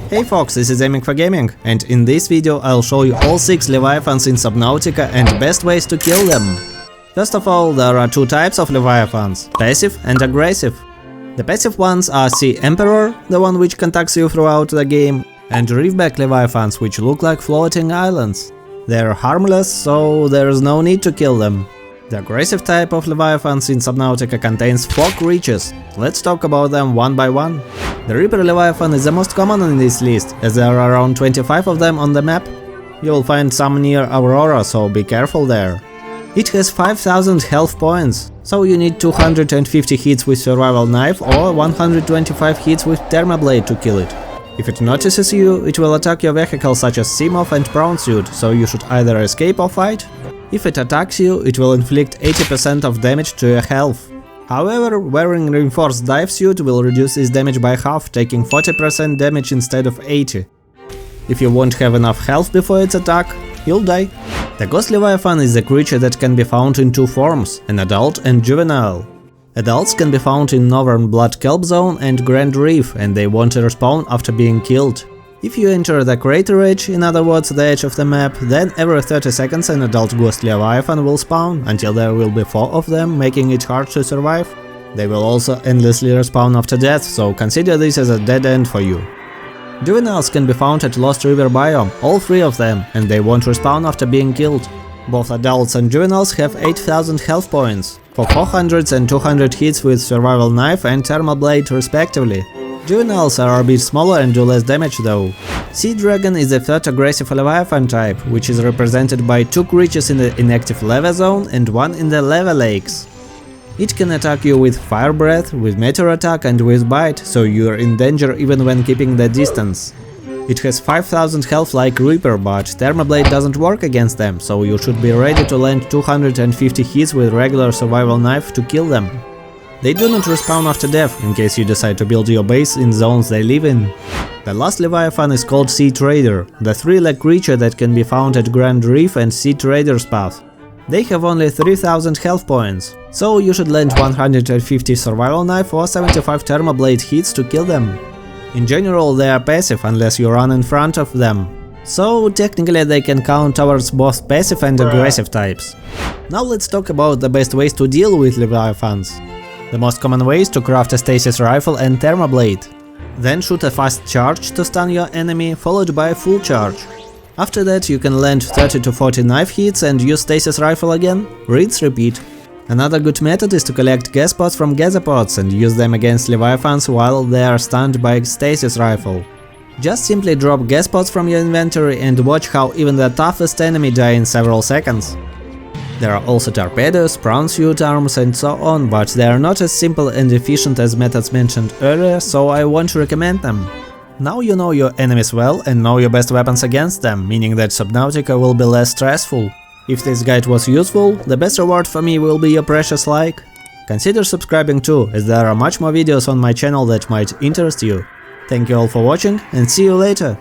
Hey folks, this is Aiming for Gaming, and in this video I'll show you all 6 Leviathans in Subnautica and best ways to kill them. First of all, there are two types of Leviathans, passive and aggressive. The passive ones are Sea Emperor, the one which contacts you throughout the game, and Reefback Leviathans, which look like floating islands. They're harmless, so there's no need to kill them. The aggressive type of Leviathans in Subnautica contains 4 creatures. Let's talk about them one by one. The Reaper Leviathan is the most common in this list, as there are around 25 of them on the map. You will find some near Aurora, so be careful there. It has 5000 health points, so you need 250 hits with survival knife or 125 hits with thermoblade to kill it. If it notices you, it will attack your vehicle such as sea moth and prawn suit, so you should either escape or fight. If it attacks you, it will inflict 80% of damage to your health. However, wearing reinforced dive suit will reduce this damage by half, taking 40% damage instead of 80. If you won't have enough health before its attack, you'll die. The Ghost Leviathan is a creature that can be found in 2 forms, an adult and juvenile. Adults can be found in Northern Blood Kelp Zone and Grand Reef, and they won't respawn after being killed. If you enter the crater edge, in other words the edge of the map, then every 30 seconds an adult Ghost Leviathan will spawn, until there will be 4 of them, making it hard to survive. They will also endlessly respawn after death, so consider this as a dead end for you. Juveniles can be found at Lost River biome, all 3 of them, and they won't respawn after being killed. Both adults and juveniles have 8000 health points, for 400 and 200 hits with survival knife and thermal blade respectively. Juveniles are a bit smaller and do less damage though. Sea Dragon is the third aggressive Leviathan type, which is represented by 2 creatures in the inactive lava zone and 1 in the lava lakes. It can attack you with fire breath, with meteor attack and with bite, so you're in danger even when keeping the distance. It has 5000 health like Reaper, but thermoblade doesn't work against them, so you should be ready to land 250 hits with regular survival knife to kill them. They do not respawn after death, in case you decide to build your base in zones they live in. The last Leviathan is called Sea Trader, the 3-leg creature that can be found at Grand Reef and Sea Trader's Path. They have only 3000 health points, so you should land 150 survival knife or 75 thermoblade hits to kill them. In general, they are passive unless you run in front of them, so technically they can count towards both passive and aggressive types. Now let's talk about the best ways to deal with Leviathans. The most common way is to craft a stasis rifle and thermoblade. Then shoot a fast charge to stun your enemy, followed by a full charge. After that you can land 30 to 40 knife hits and use stasis rifle again, rinse repeat. Another good method is to collect gas pods from gasopods and use them against Leviathans while they are stunned by stasis rifle. Just simply drop gas pods from your inventory and watch how even the toughest enemy die in several seconds. There are also torpedoes, prawn suit arms and so on, but they are not as simple and efficient as methods mentioned earlier, so I won't recommend them. Now you know your enemies well and know your best weapons against them, meaning that Subnautica will be less stressful. If this guide was useful, the best reward for me will be your precious like. Consider subscribing too, as there are much more videos on my channel that might interest you. Thank you all for watching and see you later!